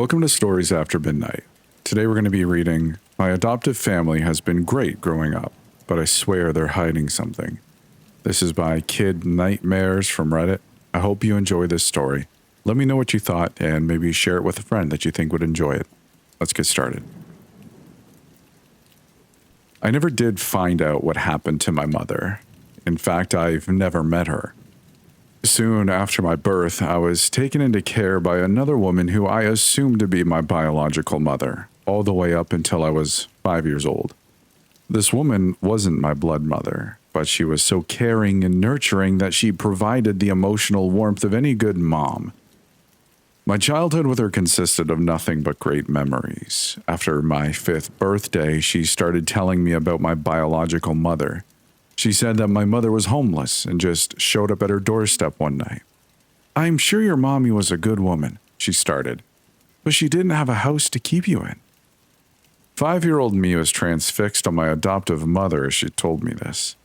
Welcome to Stories After Midnight. Today we're going to be reading My Adoptive Family Has Been Great Growing Up, but I Swear They're Hiding Something. This is by KiddKnightMarez from Reddit. I hope you enjoy this story. Let me know what you thought and maybe share it with a friend that you think would enjoy it. Let's get started. I never did find out what happened to my mother. In fact, I've never met her. Soon after my birth, I was taken into care by another woman who I assumed to be my biological mother, all the way up until I was 5 years old. This woman wasn't my blood mother, but she was so caring and nurturing that she provided the emotional warmth of any good mom. My childhood with her consisted of nothing but great memories. After my 5th birthday, she started telling me about my biological mother. She said that my mother was homeless and just showed up at her doorstep one night. "I'm sure your mommy was a good woman," she started, "but she didn't have a house to keep you in." 5-year-old me was transfixed on my adoptive mother as she told me this.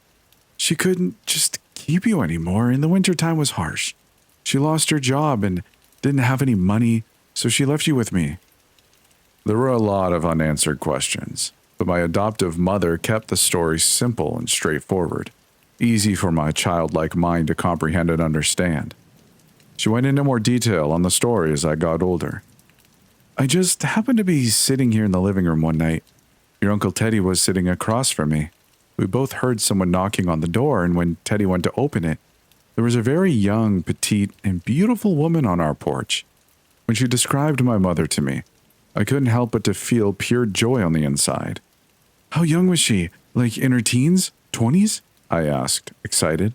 "She couldn't just keep you anymore, and the wintertime was harsh. She lost her job and didn't have any money, so she left you with me." There were a lot of unanswered questions, but my adoptive mother kept the story simple and straightforward, easy for my childlike mind to comprehend and understand. She went into more detail on the story as I got older. "I just happened to be sitting here in the living room one night. Your Uncle Teddy was sitting across from me. We both heard someone knocking on the door, and when Teddy went to open it, there was a very young, petite, and beautiful woman on our porch. When she described my mother to me, I couldn't help but to feel pure joy on the inside." "How young was she? Like in her teens? 20s? I asked, excited.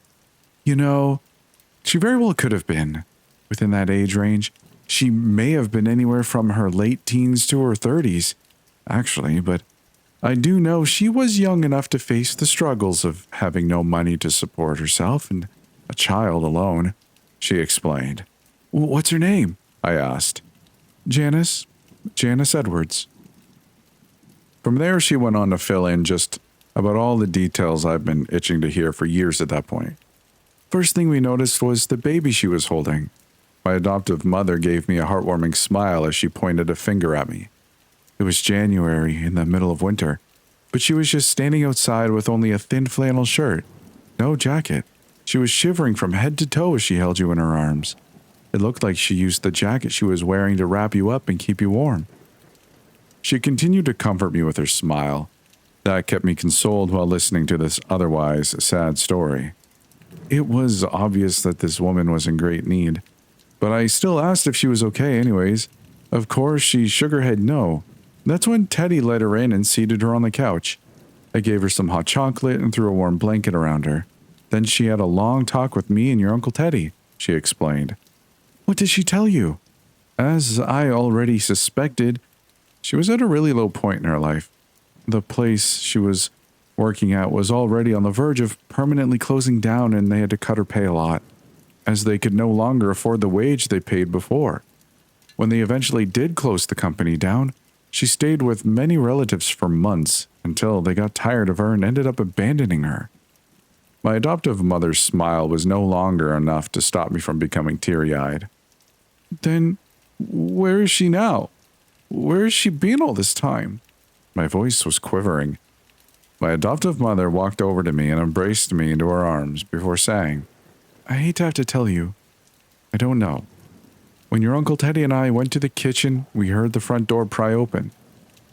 "You know, she very well could have been. Within that age range, she may have been anywhere from her late teens to her 30s, actually, but I do know she was young enough to face the struggles of having no money to support herself and a child alone," she explained. "What's her name?" I asked. Janice Edwards." From there, she went on to fill in just about all the details I've been itching to hear for years at that point. "First thing we noticed was the baby she was holding. My adoptive mother gave me a heartwarming smile as she pointed a finger at me. It was January, in the middle of winter, but she was just standing outside with only a thin flannel shirt. No jacket. She was shivering from head to toe as she held you in her arms. It looked like she used the jacket she was wearing to wrap you up and keep you warm." She continued to comfort me with her smile. That kept me consoled while listening to this otherwise sad story. It was obvious that this woman was in great need, but I still asked if she was okay anyways. Of course, she shook her head no. That's when Teddy led her in and seated her on the couch. I gave her some hot chocolate and threw a warm blanket around her. Then she had a long talk with me and your Uncle Teddy, she explained. "What did she tell you?" As I already suspected, she was at a really low point in her life. The place she was working at was already on the verge of permanently closing down, and they had to cut her pay a lot, as they could no longer afford the wage they paid before. When they eventually did close the company down, she stayed with many relatives for months until they got tired of her and ended up abandoning her. My adoptive mother's smile was no longer enough to stop me from becoming teary-eyed. "Then, where is she now? Where has she been all this time?" My voice was quivering. My adoptive mother walked over to me and embraced me into her arms before saying, "I hate to have to tell you. I don't know. When your Uncle Teddy and I went to the kitchen, we heard the front door pry open.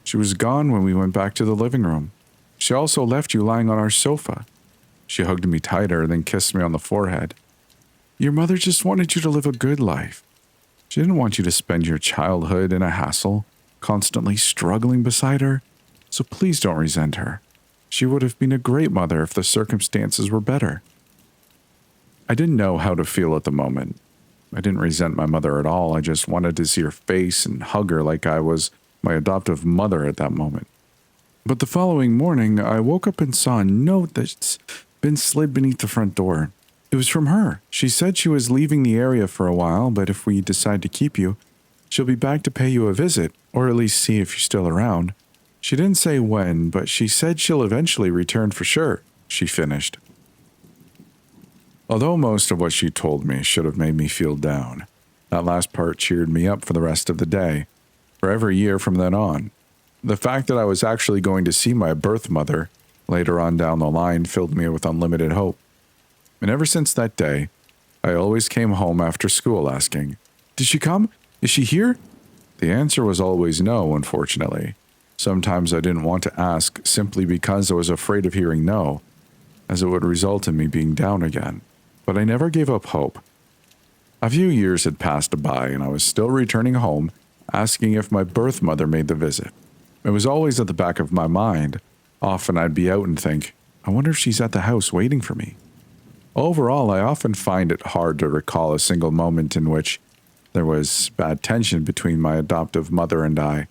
She was gone when we went back to the living room. She also left you lying on our sofa." She hugged me tighter, then kissed me on the forehead. "Your mother just wanted you to live a good life. She didn't want you to spend your childhood in a hassle, constantly struggling beside her, so please don't resent her. She would have been a great mother if the circumstances were better." I didn't know how to feel at the moment. I didn't resent my mother at all. I just wanted to see her face and hug her like I was my adoptive mother at that moment. But the following morning, I woke up and saw a note that's been slid beneath the front door. It was from her. She said she was leaving the area for a while, but if we decide to keep you, she'll be back to pay you a visit, or at least see if you're still around. She didn't say when, but she said she'll eventually return for sure, she finished. Although most of what she told me should have made me feel down, that last part cheered me up for the rest of the day. for every year from then on. The fact that I was actually going to see my birth mother later on down the line filled me with unlimited hope. And ever since that day, I always came home after school asking, "Did she come? Is she here?" The answer was always no, unfortunately. Sometimes I didn't want to ask simply because I was afraid of hearing no, as it would result in me being down again. But I never gave up hope. A few years had passed by and I was still returning home, asking if my birth mother made the visit. It was always at the back of my mind. Often I'd be out and think, I wonder if she's at the house waiting for me. Overall, I often find it hard to recall a single moment in which there was bad tension between my adoptive mother and I,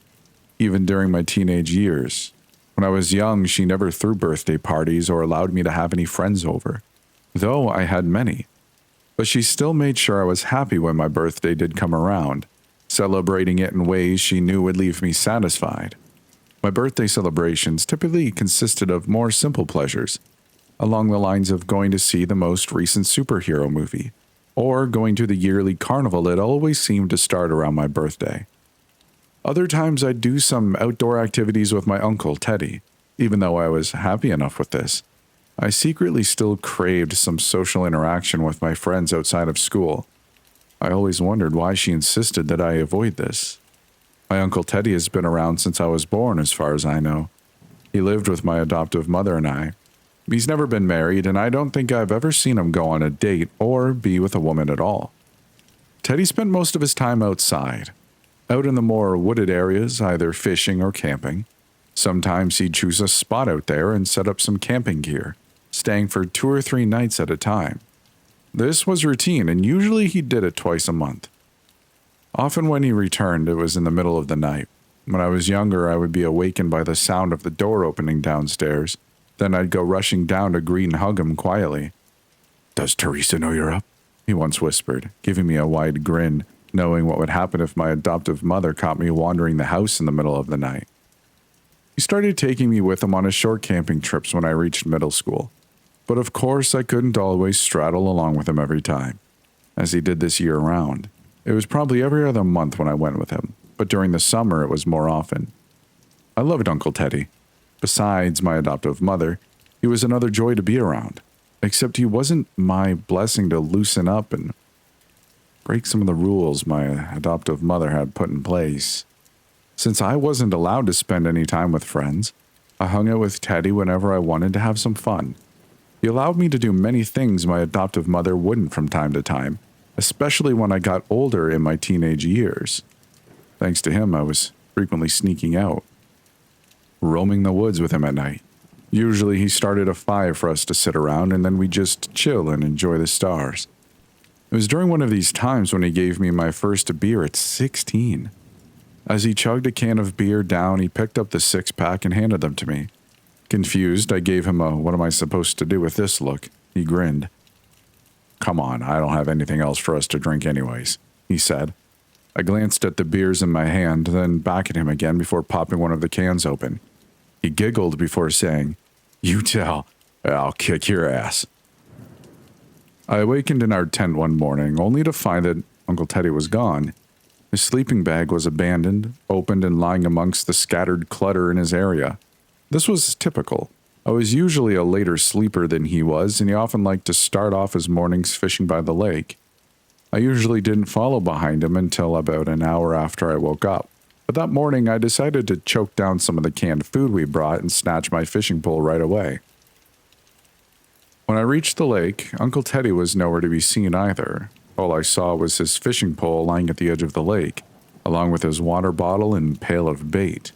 even during my teenage years. When I was young, she never threw birthday parties or allowed me to have any friends over, though I had many. But she still made sure I was happy when my birthday did come around, celebrating it in ways she knew would leave me satisfied. My birthday celebrations typically consisted of more simple pleasures, along the lines of going to see the most recent superhero movie, or going to the yearly carnival that always seemed to start around my birthday. Other times I'd do some outdoor activities with my uncle, Teddy. Even though I was happy enough with this, I secretly still craved some social interaction with my friends outside of school. I always wondered why she insisted that I avoid this. My Uncle Teddy has been around since I was born, as far as I know. He lived with my adoptive mother and I. He's never been married, and I don't think I've ever seen him go on a date or be with a woman at all. Teddy spent most of his time outside, out in the more wooded areas, either fishing or camping. Sometimes he'd choose a spot out there and set up some camping gear, staying for 2 or 3 nights at a time. This was routine, and usually he did it twice a month. Often when he returned, it was in the middle of the night. When I was younger, I would be awakened by the sound of the door opening downstairs. Then I'd go rushing down to greet and hug him quietly. "Does Teresa know you're up?" he once whispered, giving me a wide grin, knowing what would happen if my adoptive mother caught me wandering the house in the middle of the night. He started taking me with him on his short camping trips when I reached middle school. But of course, I couldn't always straddle along with him every time, as he did this year-round. It was probably every other month when I went with him, but during the summer it was more often. I loved Uncle Teddy. Besides my adoptive mother, he was another joy to be around, except he wasn't my blessing to loosen up and break some of the rules my adoptive mother had put in place. Since I wasn't allowed to spend any time with friends, I hung out with Teddy whenever I wanted to have some fun. He allowed me to do many things my adoptive mother wouldn't from time to time, especially when I got older in my teenage years. Thanks to him, I was frequently sneaking out, roaming the woods with him at night. Usually he started a fire for us to sit around and then we'd just chill and enjoy the stars. It was during one of these times when he gave me my first beer at 16. As he chugged a can of beer down, he picked up the 6-pack and handed them to me. Confused, I gave him a "what am I supposed to do with this" look. He grinned. "Come on, I don't have anything else for us to drink anyways," he said. I glanced at the beers in my hand, then back at him again before popping one of the cans open. He giggled before saying, "You tell, I'll kick your ass." I awakened in our tent one morning, only to find that Uncle Teddy was gone. His sleeping bag was abandoned, opened and lying amongst the scattered clutter in his area. This was typical. I was usually a later sleeper than he was, and he often liked to start off his mornings fishing by the lake. I usually didn't follow behind him until about an hour after I woke up. But that morning, I decided to choke down some of the canned food we brought and snatch my fishing pole right away. When I reached the lake, Uncle Teddy was nowhere to be seen either. All I saw was his fishing pole lying at the edge of the lake, along with his water bottle and pail of bait.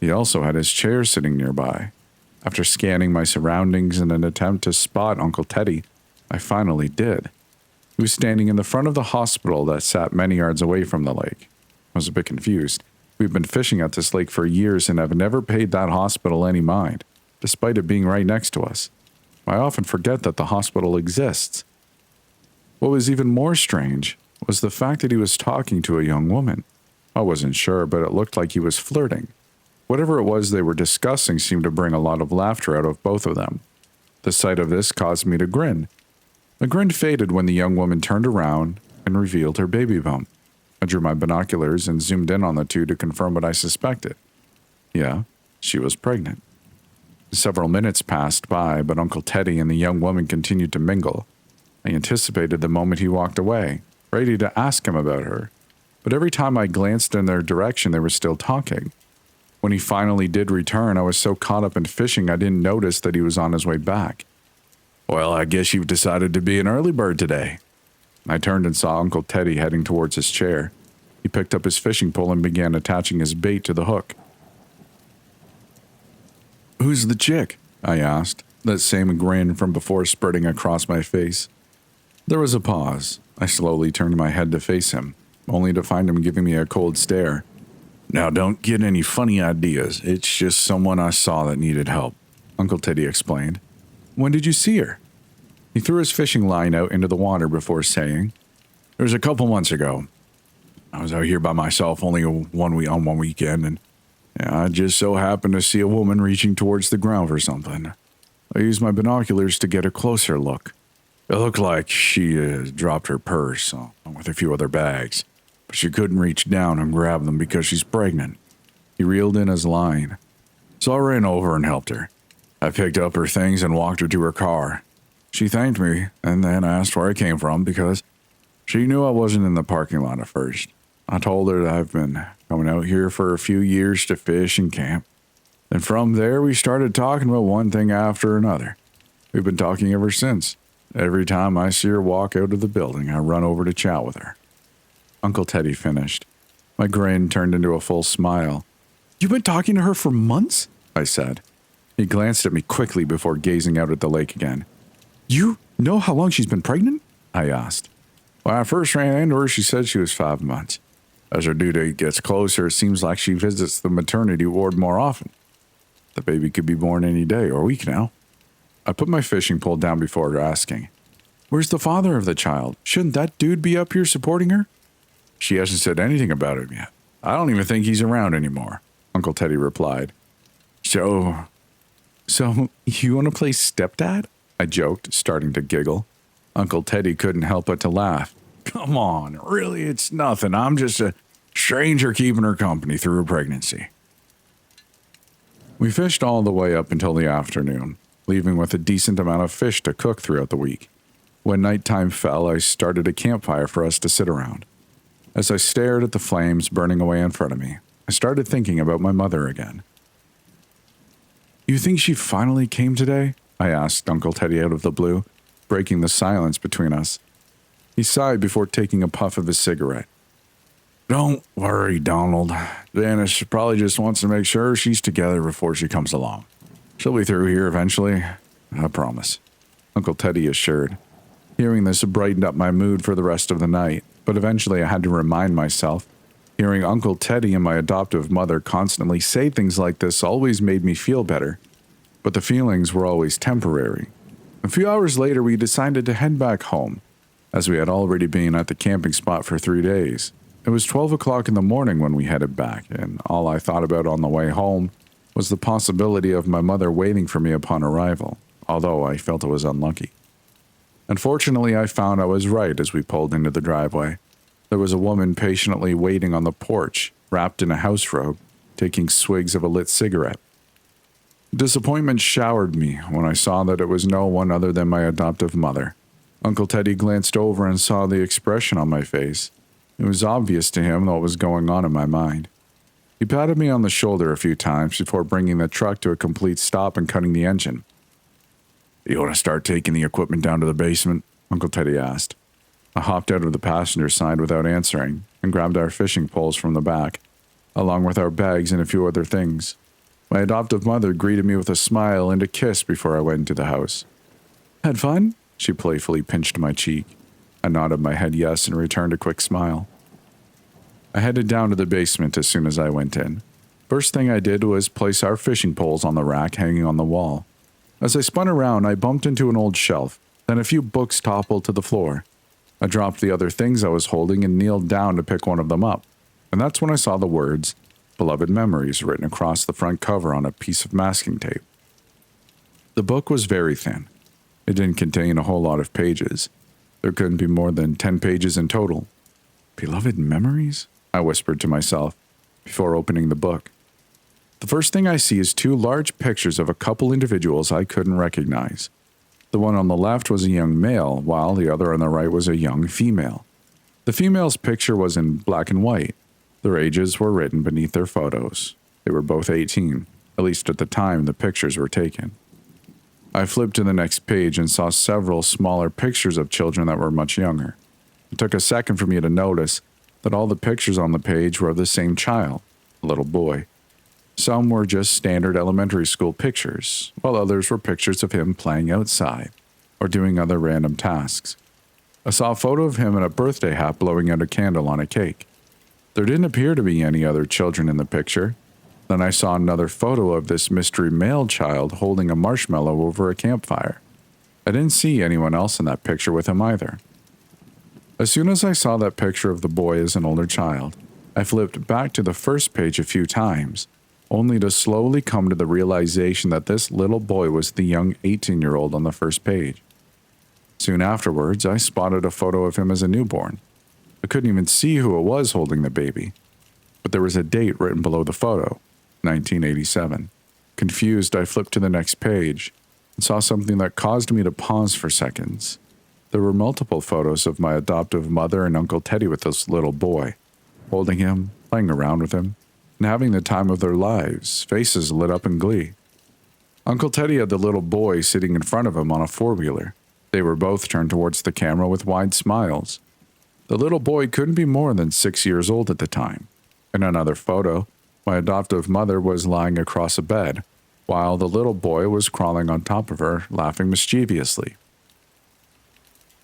He also had his chair sitting nearby. After scanning my surroundings in an attempt to spot Uncle Teddy, I finally did. He was standing in the front of the hospital that sat many yards away from the lake. I was a bit confused. We've been fishing at this lake for years and have never paid that hospital any mind, despite it being right next to us. I often forget that the hospital exists. What was even more strange was the fact that he was talking to a young woman. I wasn't sure, but it looked like he was flirting. Whatever it was they were discussing seemed to bring a lot of laughter out of both of them. The sight of this caused me to grin. The grin faded when the young woman turned around and revealed her baby bump. I drew my binoculars and zoomed in on the two to confirm what I suspected. Yeah, she was pregnant. Several minutes passed by, but Uncle Teddy and the young woman continued to mingle. I anticipated the moment he walked away, ready to ask him about her. But every time I glanced in their direction, they were still talking. When he finally did return, I was so caught up in fishing I didn't notice that he was on his way back. "Well, I guess you've decided to be an early bird today." I turned and saw Uncle Teddy heading towards his chair. He picked up his fishing pole and began attaching his bait to the hook. "Who's the chick?" I asked, that same grin from before spreading across my face. There was a pause. I slowly turned my head to face him, only to find him giving me a cold stare. "Now don't get any funny ideas. It's just someone I saw that needed help," Uncle Teddy explained. "When did you see her?" He threw his fishing line out into the water before saying, "It was a couple months ago. I was out here by myself only one weekend, and I just so happened to see a woman reaching towards the ground for something. I used my binoculars to get a closer look. It looked like she dropped her purse, along with a few other bags, but she couldn't reach down and grab them because she's pregnant." He reeled in his line. "So I ran over and helped her. I picked up her things and walked her to her car. She thanked me and then asked where I came from because she knew I wasn't in the parking lot at first. I told her that I've been coming out here for a few years to fish and camp. And from there we started talking about one thing after another. We've been talking ever since. Every time I see her walk out of the building, I run over to chat with her." Uncle Teddy finished. My grin turned into a full smile. "You've been talking to her for months?" I said. He glanced at me quickly before gazing out at the lake again. "You know how long she's been pregnant?" I asked. "When I first ran into her, she said she was 5 months. As her due date gets closer, it seems like she visits the maternity ward more often. The baby could be born any day or week now." I put my fishing pole down before asking, "Where's the father of the child? Shouldn't that dude be up here supporting her?" "She hasn't said anything about him yet. I don't even think he's around anymore," Uncle Teddy replied. So you want to play stepdad?" I joked, starting to giggle. Uncle Teddy couldn't help but to laugh. "Come on, really, it's nothing. I'm just a stranger keeping her company through her pregnancy." We fished all the way up until the afternoon, leaving with a decent amount of fish to cook throughout the week. When nighttime fell, I started a campfire for us to sit around. As I stared at the flames burning away in front of me, I started thinking about my mother again. "You think she finally came today?" I asked Uncle Teddy out of the blue, breaking the silence between us. He sighed before taking a puff of his cigarette. "Don't worry, Donald. Janice probably just wants to make sure she's together before she comes along. She'll be through here eventually, I promise," Uncle Teddy assured. Hearing this brightened up my mood for the rest of the night, but eventually I had to remind myself. Hearing Uncle Teddy and my adoptive mother constantly say things like this always made me feel better, but the feelings were always temporary. A few hours later, we decided to head back home, as we had already been at the camping spot for 3 days. It was 12 o'clock in the morning when we headed back, and all I thought about on the way home was the possibility of my mother waiting for me upon arrival, although I felt it was unlucky. Unfortunately, I found I was right as we pulled into the driveway. There was a woman patiently waiting on the porch, wrapped in a house robe, taking swigs of a lit cigarette. Disappointment showered me when I saw that it was no one other than my adoptive mother. Uncle Teddy glanced over and saw the expression on my face. It was obvious to him what was going on in my mind. He patted me on the shoulder a few times before bringing the truck to a complete stop and cutting the engine. "You want to start taking the equipment down to the basement?" Uncle Teddy asked. I hopped out of the passenger side without answering and grabbed our fishing poles from the back, along with our bags and a few other things. My adoptive mother greeted me with a smile and a kiss before I went into the house. "Had fun?" She playfully pinched my cheek. I nodded my head yes and returned a quick smile. I headed down to the basement as soon as I went in. First thing I did was place our fishing poles on the rack hanging on the wall. As I spun around, I bumped into an old shelf, then a few books toppled to the floor. I dropped the other things I was holding and kneeled down to pick one of them up, and that's when I saw the words, "Beloved Memories," written across the front cover on a piece of masking tape. The book was very thin. It didn't contain a whole lot of pages. There couldn't be more than 10 pages in total. Beloved memories? I whispered to myself before opening the book. The first thing I see is two large pictures of a couple individuals I couldn't recognize. The one on the left was a young male, while the other on the right was a young female. The female's picture was in black and white. Their ages were written beneath their photos. They were both 18, at least at the time the pictures were taken. I flipped to the next page and saw several smaller pictures of children that were much younger. It took a second for me to notice that all the pictures on the page were of the same child, a little boy. Some were just standard elementary school pictures, while others were pictures of him playing outside or doing other random tasks. I saw a photo of him in a birthday hat blowing out a candle on a cake. There didn't appear to be any other children in the picture. Then I saw another photo of this mystery male child holding a marshmallow over a campfire. I didn't see anyone else in that picture with him either. As soon as I saw that picture of the boy as an older child, I flipped back to the first page a few times, only to slowly come to the realization that this little boy was the young 18-year-old on the first page. Soon afterwards, I spotted a photo of him as a newborn. I couldn't even see who it was holding the baby, but there was a date written below the photo, 1987. Confused, I flipped to the next page and saw something that caused me to pause for seconds. There were multiple photos of my adoptive mother and Uncle Teddy with this little boy, holding him, playing around with him, and having the time of their lives, faces lit up in glee. Uncle Teddy had the little boy sitting in front of him on a four-wheeler. They were both turned towards the camera with wide smiles. The little boy couldn't be more than 6 years old at the time. In another photo, my adoptive mother was lying across a bed, while the little boy was crawling on top of her, laughing mischievously.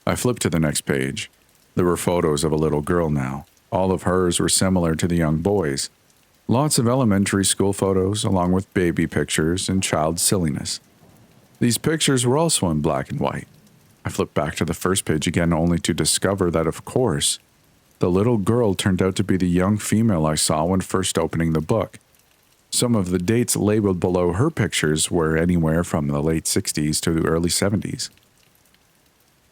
I flipped to the next page. There were photos of a little girl now. All of hers were similar to the young boys. Lots of elementary school photos, along with baby pictures and child silliness. These pictures were also in black and white. I flipped back to the first page again only to discover that, of course, the little girl turned out to be the young female I saw when first opening the book. Some of the dates labeled below her pictures were anywhere from the late 60s to the early 70s.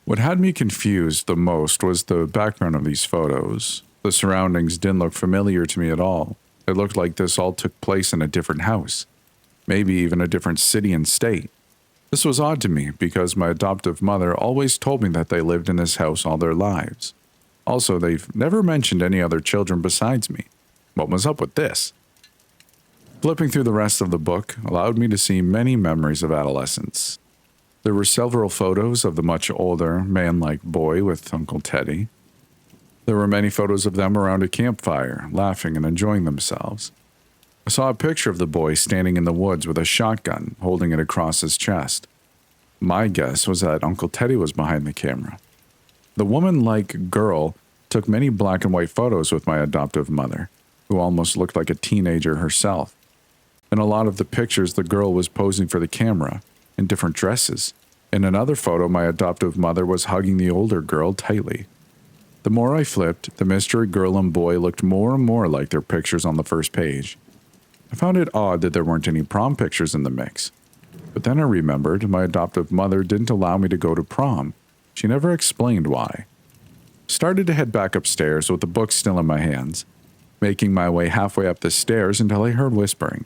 What had me confused the most was the background of these photos. The surroundings didn't look familiar to me at all. It looked like this all took place in a different house, maybe even a different city and state. This was odd to me because my adoptive mother always told me that they lived in this house all their lives. Also, they've never mentioned any other children besides me. What was up with this? Flipping through the rest of the book allowed me to see many memories of adolescence. There were several photos of the much older, man-like boy with Uncle Teddy. There were many photos of them around a campfire, laughing and enjoying themselves. I saw a picture of the boy standing in the woods with a shotgun, holding it across his chest. My guess was that Uncle Teddy was behind the camera. The woman-like girl took many black and white photos with my adoptive mother, who almost looked like a teenager herself. In a lot of the pictures, the girl was posing for the camera, in different dresses. In another photo, my adoptive mother was hugging the older girl tightly. The more I flipped, the mystery girl and boy looked more and more like their pictures on the first page. I found it odd that there weren't any prom pictures in the mix. But then I remembered my adoptive mother didn't allow me to go to prom. She never explained why. Started to head back upstairs with the book still in my hands, making my way halfway up the stairs until I heard whispering.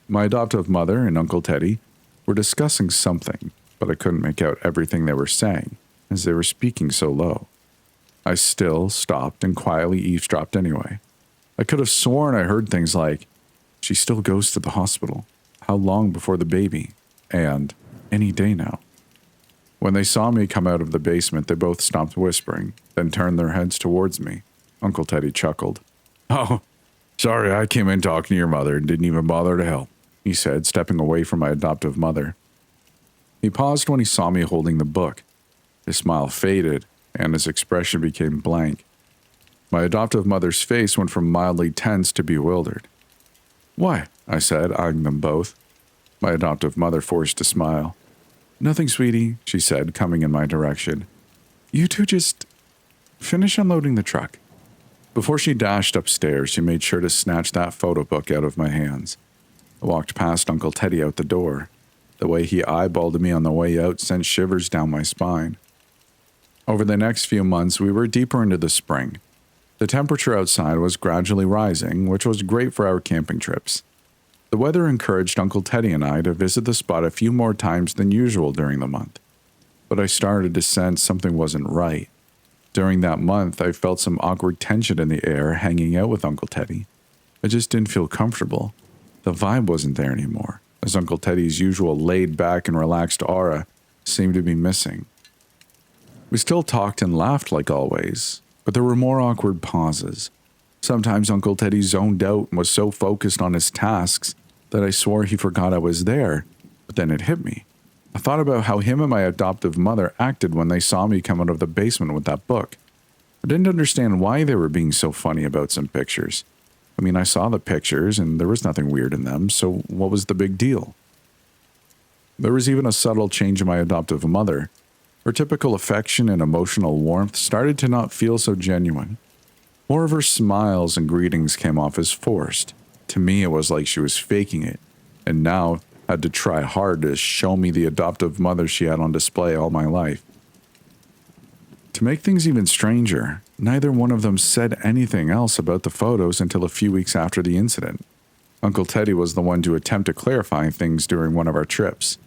My adoptive mother and Uncle Teddy were discussing something, but I couldn't make out everything they were saying, as they were speaking so low. I still stopped and quietly eavesdropped anyway. I could have sworn I heard things like, "She still goes to the hospital. How long before the baby?" And, "Any day now." When they saw me come out of the basement, they both stopped whispering, then turned their heads towards me. Uncle Teddy chuckled. "Oh, sorry, I came in talking to your mother and didn't even bother to help," he said, stepping away from my adoptive mother. He paused when he saw me holding the book. His smile faded, and his expression became blank. My adoptive mother's face went from mildly tense to bewildered. "Why?" I said, eyeing them both. My adoptive mother forced a smile. "Nothing, sweetie," she said, coming in my direction. "You two just finish unloading the truck." Before she dashed upstairs, she made sure to snatch that photo book out of my hands. I walked past Uncle Teddy out the door. The way he eyeballed me on the way out sent shivers down my spine. Over the next few months, we were deeper into the spring. The temperature outside was gradually rising, which was great for our camping trips. The weather encouraged Uncle Teddy and I to visit the spot a few more times than usual during the month. But I started to sense something wasn't right. During that month, I felt some awkward tension in the air hanging out with Uncle Teddy. I just didn't feel comfortable. The vibe wasn't there anymore, as Uncle Teddy's usual laid-back and relaxed aura seemed to be missing. We still talked and laughed like always, but there were more awkward pauses. Sometimes Uncle Teddy zoned out and was so focused on his tasks that I swore he forgot I was there, but then it hit me. I thought about how him and my adoptive mother acted when they saw me come out of the basement with that book. I didn't understand why they were being so funny about some pictures. I mean, I saw the pictures and there was nothing weird in them, so what was the big deal? There was even a subtle change in my adoptive mother. Her typical affection and emotional warmth started to not feel so genuine. More of her smiles and greetings came off as forced. To me, it was like she was faking it, and now had to try hard to show me the adoptive mother she had on display all my life. To make things even stranger, neither one of them said anything else about the photos until a few weeks after the incident. Uncle Teddy was the one to attempt to clarify things during one of our trips.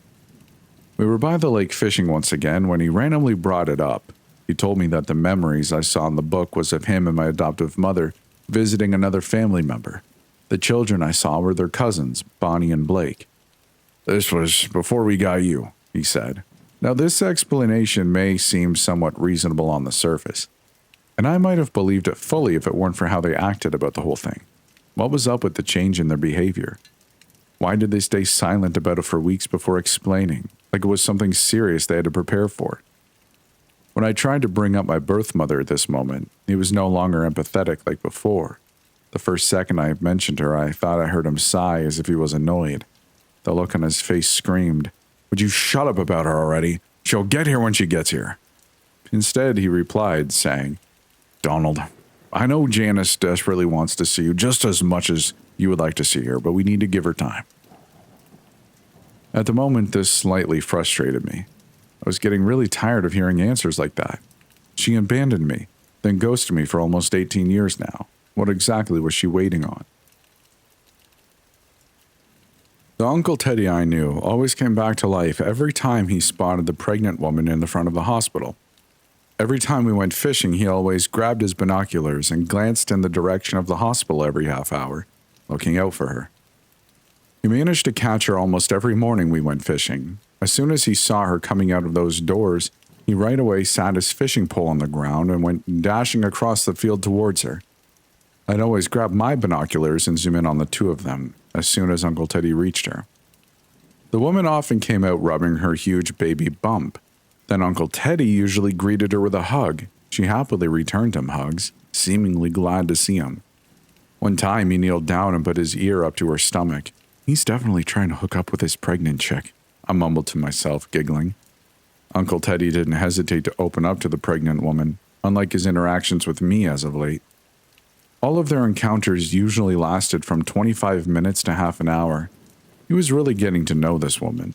We were by the lake fishing once again when he randomly brought it up. He told me that the memories I saw in the book was of him and my adoptive mother visiting another family member. The children I saw were their cousins, Bonnie and Blake. "This was before we got you," he said. Now, this explanation may seem somewhat reasonable on the surface, and I might have believed it fully if it weren't for how they acted about the whole thing. What was up with the change in their behavior? Why did they stay silent about it for weeks before explaining, like it was something serious they had to prepare for? When I tried to bring up my birth mother at this moment, he was no longer empathetic like before. The first second I mentioned her, I thought I heard him sigh as if he was annoyed. The look on his face screamed, "Would you shut up about her already? She'll get here when she gets here." Instead, he replied, saying, "Donald, I know Janice desperately wants to see you just as much as you would like to see her, but we need to give her time." At the moment, this slightly frustrated me. I was getting really tired of hearing answers like that. She abandoned me, then ghosted me for almost 18 years now. What exactly was she waiting on? The Uncle Teddy I knew always came back to life every time he spotted the pregnant woman in the front of the hospital. Every time we went fishing, he always grabbed his binoculars and glanced in the direction of the hospital every half hour, looking out for her. He managed to catch her almost every morning we went fishing. As soon as he saw her coming out of those doors, he right away sat his fishing pole on the ground and went dashing across the field towards her. I'd always grab my binoculars and zoom in on the two of them as soon as Uncle Teddy reached her. The woman often came out rubbing her huge baby bump. Then Uncle Teddy usually greeted her with a hug. She happily returned him hugs, seemingly glad to see him. One time he kneeled down and put his ear up to her stomach. "He's definitely trying to hook up with his pregnant chick," I mumbled to myself, giggling. Uncle Teddy didn't hesitate to open up to the pregnant woman, unlike his interactions with me as of late. All of their encounters usually lasted from 25 minutes to half an hour. He was really getting to know this woman.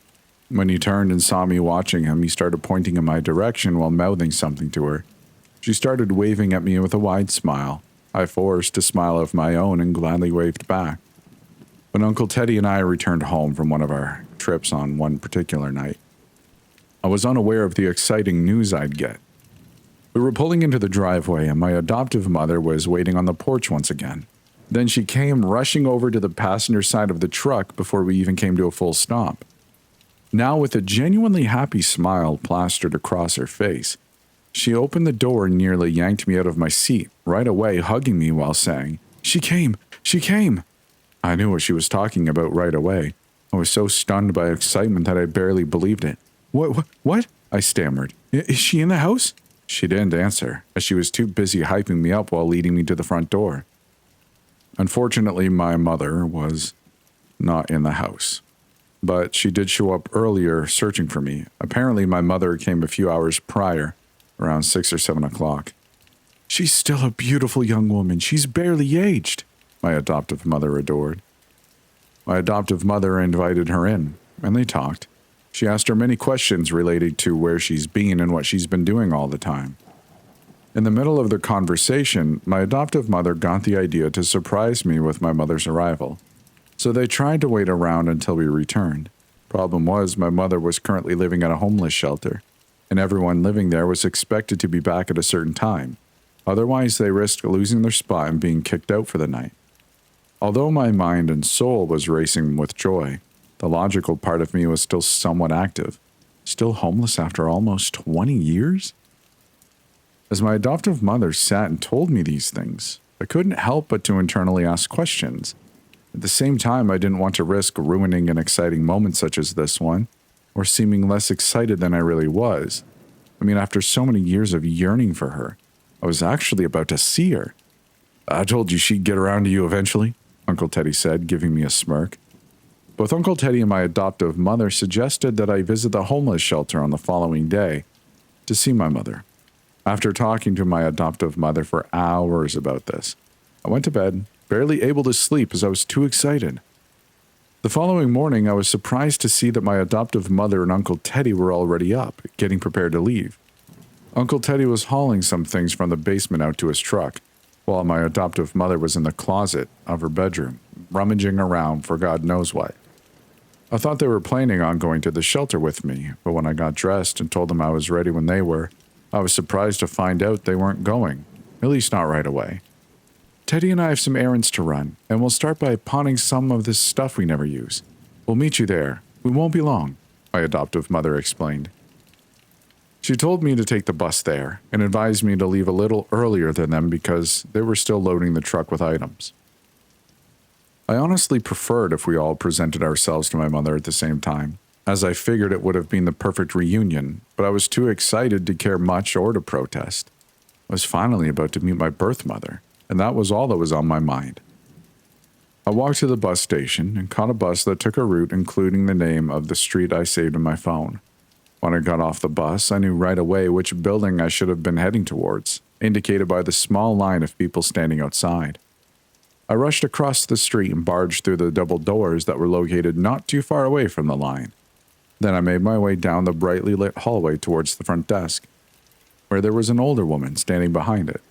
When he turned and saw me watching him, he started pointing in my direction while mouthing something to her. She started waving at me with a wide smile. I forced a smile of my own and gladly waved back. When Uncle Teddy and I returned home from one of our trips on one particular night, I was unaware of the exciting news I'd get. We were pulling into the driveway and my adoptive mother was waiting on the porch once again. Then she came rushing over to the passenger side of the truck before we even came to a full stop. Now with a genuinely happy smile plastered across her face, she opened the door and nearly yanked me out of my seat, right away hugging me while saying, She came! She came!" I knew what she was talking about right away. I was so stunned by excitement that I barely believed it. What? I stammered. "Is she in the house?" She didn't answer, as she was too busy hyping me up while leading me to the front door. Unfortunately, my mother was not in the house, but she did show up earlier searching for me. Apparently, my mother came a few hours prior, around 6 or 7 o'clock. "She's still a beautiful young woman. She's barely aged," my adoptive mother adored. My adoptive mother invited her in, and they talked. She asked her many questions related to where she's been and what she's been doing all the time. In the middle of their conversation, my adoptive mother got the idea to surprise me with my mother's arrival. So they tried to wait around until we returned. Problem was, my mother was currently living at a homeless shelter, and everyone living there was expected to be back at a certain time. Otherwise, they risked losing their spot and being kicked out for the night. Although my mind and soul was racing with joy, the logical part of me was still somewhat active. Still homeless after almost 20 years? As my adoptive mother sat and told me these things, I couldn't help but to internally ask questions. At the same time, I didn't want to risk ruining an exciting moment such as this one, or seeming less excited than I really was. I mean, after so many years of yearning for her, I was actually about to see her. "I told you she'd get around to you eventually," Uncle Teddy said, giving me a smirk. Both Uncle Teddy and my adoptive mother suggested that I visit the homeless shelter on the following day to see my mother. After talking to my adoptive mother for hours about this, I went to bed, barely able to sleep as I was too excited. The following morning, I was surprised to see that my adoptive mother and Uncle Teddy were already up, getting prepared to leave. Uncle Teddy was hauling some things from the basement out to his truck, while my adoptive mother was in the closet of her bedroom, rummaging around for God knows what. I thought they were planning on going to the shelter with me, but when I got dressed and told them I was ready when they were, I was surprised to find out they weren't going, at least not right away. "Teddy and I have some errands to run, and we'll start by pawning some of this stuff we never use. We'll meet you there. We won't be long," my adoptive mother explained. She told me to take the bus there and advised me to leave a little earlier than them because they were still loading the truck with items. I honestly preferred if we all presented ourselves to my mother at the same time, as I figured it would have been the perfect reunion, but I was too excited to care much or to protest. I was finally about to meet my birth mother, and that was all that was on my mind. I walked to the bus station and caught a bus that took a route including the name of the street I saved in my phone. When I got off the bus, I knew right away which building I should have been heading towards, indicated by the small line of people standing outside. I rushed across the street and barged through the double doors that were located not too far away from the line. Then I made my way down the brightly lit hallway towards the front desk, where there was an older woman standing behind it.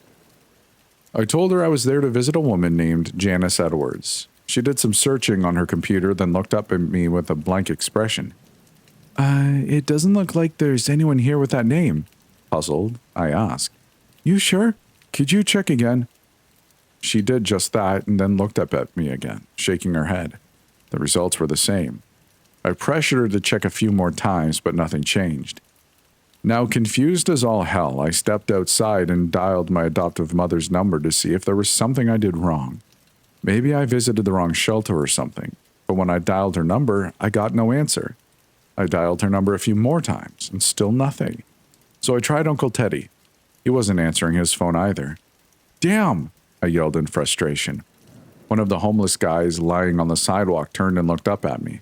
I told her I was there to visit a woman named Janice Edwards. She did some searching on her computer, then looked up at me with a blank expression. It doesn't look like there's anyone here with that name." Puzzled, I asked. "You sure? Could you check again?" She did just that and then looked up at me again, shaking her head. The results were the same. I pressured her to check a few more times, but nothing changed. Now, confused as all hell, I stepped outside and dialed my adoptive mother's number to see if there was something I did wrong. Maybe I visited the wrong shelter or something, but when I dialed her number, I got no answer. I dialed her number a few more times, and still nothing. So I tried Uncle Teddy. He wasn't answering his phone either. "Damn!" I yelled in frustration. One of the homeless guys lying on the sidewalk turned and looked up at me.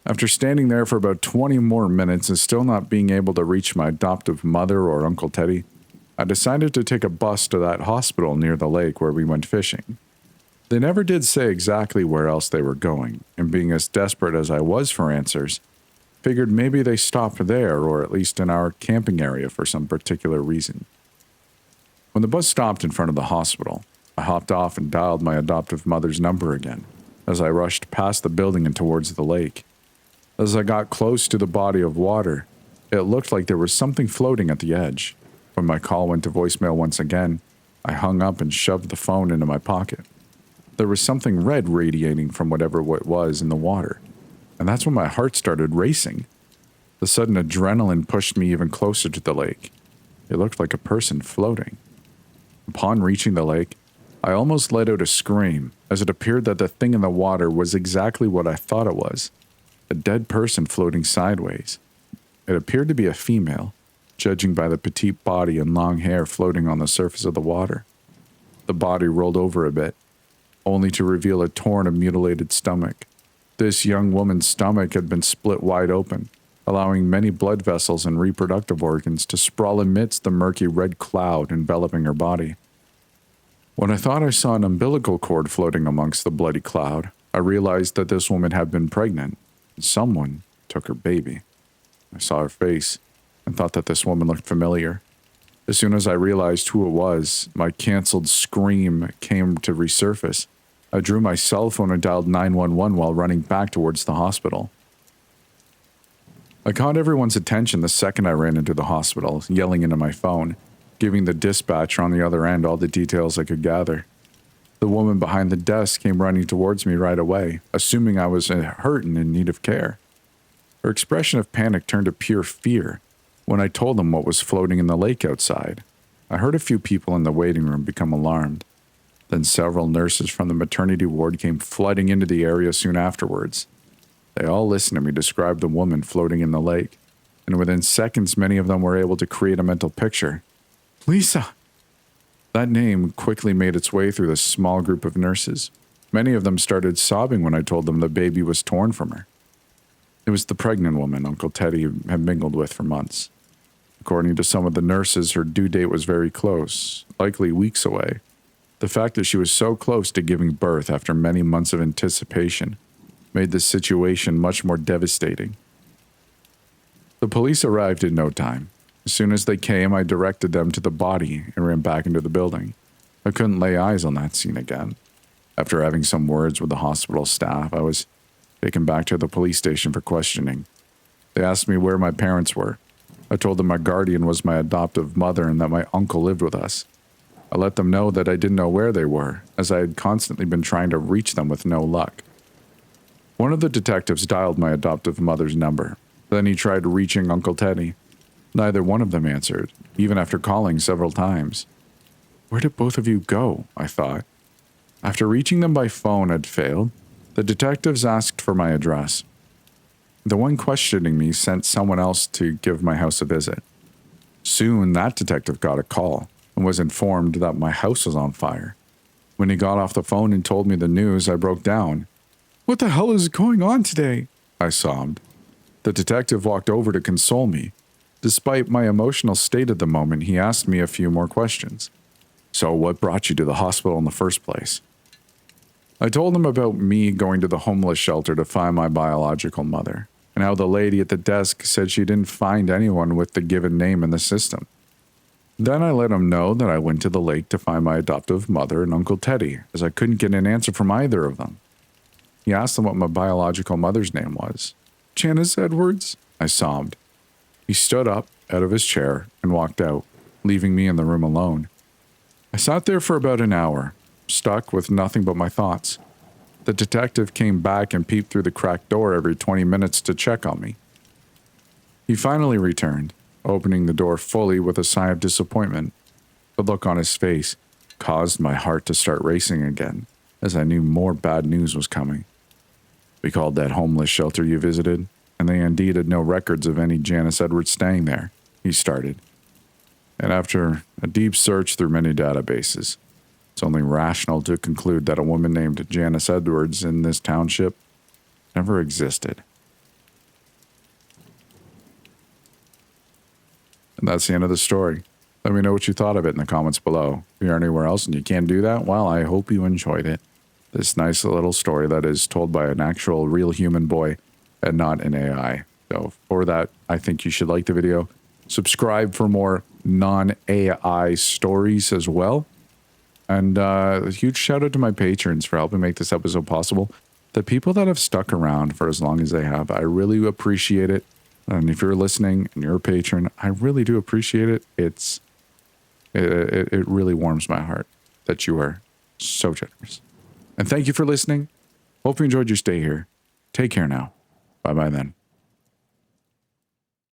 After standing there for about 20 more minutes and still not being able to reach my adoptive mother or Uncle Teddy, I decided to take a bus to that hospital near the lake where we went fishing. They never did say exactly where else they were going, and being as desperate as I was for answers, figured maybe they stopped there or at least in our camping area for some particular reason. When the bus stopped in front of the hospital, I hopped off and dialed my adoptive mother's number again as I rushed past the building and towards the lake. As I got close to the body of water, it looked like there was something floating at the edge. When my call went to voicemail once again, I hung up and shoved the phone into my pocket. There was something red radiating from whatever it was in the water, and that's when my heart started racing. The sudden adrenaline pushed me even closer to the lake. It looked like a person floating. Upon reaching the lake, I almost let out a scream, as it appeared that the thing in the water was exactly what I thought it was. A dead person floating sideways. It appeared to be a female, judging by the petite body and long hair floating on the surface of the water. The body rolled over a bit, only to reveal a torn and mutilated stomach. This young woman's stomach had been split wide open, allowing many blood vessels and reproductive organs to sprawl amidst the murky red cloud enveloping her body. When I thought I saw an umbilical cord floating amongst the bloody cloud, I realized that this woman had been pregnant. Someone took her baby. I saw her face and thought that this woman looked familiar. As soon as I realized who it was, my canceled scream came to resurface. I drew my cell phone and dialed 911 while running back towards the hospital. I caught everyone's attention the second I ran into the hospital, yelling into my phone, giving the dispatcher on the other end all the details I could gather. The woman behind the desk came running towards me right away, assuming I was hurt and in need of care. Her expression of panic turned to pure fear when I told them what was floating in the lake outside. I heard a few people in the waiting room become alarmed. Then several nurses from the maternity ward came flooding into the area soon afterwards. They all listened to me describe the woman floating in the lake, and within seconds many of them were able to create a mental picture. Lisa! That name quickly made its way through the small group of nurses. Many of them started sobbing when I told them the baby was torn from her. It was the pregnant woman Uncle Teddy had mingled with for months. According to some of the nurses, her due date was very close, likely weeks away. The fact that she was so close to giving birth after many months of anticipation made this situation much more devastating. The police arrived in no time. As soon as they came, I directed them to the body and ran back into the building. I couldn't lay eyes on that scene again. After having some words with the hospital staff, I was taken back to the police station for questioning. They asked me where my parents were. I told them my guardian was my adoptive mother and that my uncle lived with us. I let them know that I didn't know where they were, as I had constantly been trying to reach them with no luck. One of the detectives dialed my adoptive mother's number. Then he tried reaching Uncle Teddy. Neither one of them answered, even after calling several times. Where did both of you go? I thought. After reaching them by phone had failed, the detectives asked for my address. The one questioning me sent someone else to give my house a visit. Soon, that detective got a call and was informed that my house was on fire. When he got off the phone and told me the news, I broke down. What the hell is going on today? I sobbed. The detective walked over to console me. Despite my emotional state at the moment, he asked me a few more questions. So what brought you to the hospital in the first place? I told him about me going to the homeless shelter to find my biological mother, and how the lady at the desk said she didn't find anyone with the given name in the system. Then I let him know that I went to the lake to find my adoptive mother and Uncle Teddy, as I couldn't get an answer from either of them. He asked him what my biological mother's name was. Janice Edwards, I sobbed. He stood up out of his chair and walked out, leaving me in the room alone. I sat there for about an hour, stuck with nothing but my thoughts. The detective came back and peeped through the cracked door every 20 minutes to check on me. He finally returned, opening the door fully with a sigh of disappointment. The look on his face caused my heart to start racing again, as I knew more bad news was coming. We called that homeless shelter you visited, and they indeed had no records of any Janice Edwards staying there, he started. And after a deep search through many databases, it's only rational to conclude that a woman named Janice Edwards in this township never existed. And that's the end of the story. Let me know what you thought of it in the comments below. If you're anywhere else and you can't do that, well, I hope you enjoyed it. This nice little story that is told by an actual real human boy and not an AI. So for that, I think you should like the video. Subscribe for more non-AI stories as well. And a huge shout out to my patrons for helping make this episode possible. The people that have stuck around for as long as they have, I really appreciate it. And if you're listening and you're a patron, I really do appreciate it. It really warms my heart that you are so generous. And thank you for listening. Hope you enjoyed your stay here. Take care now. Bye-bye then.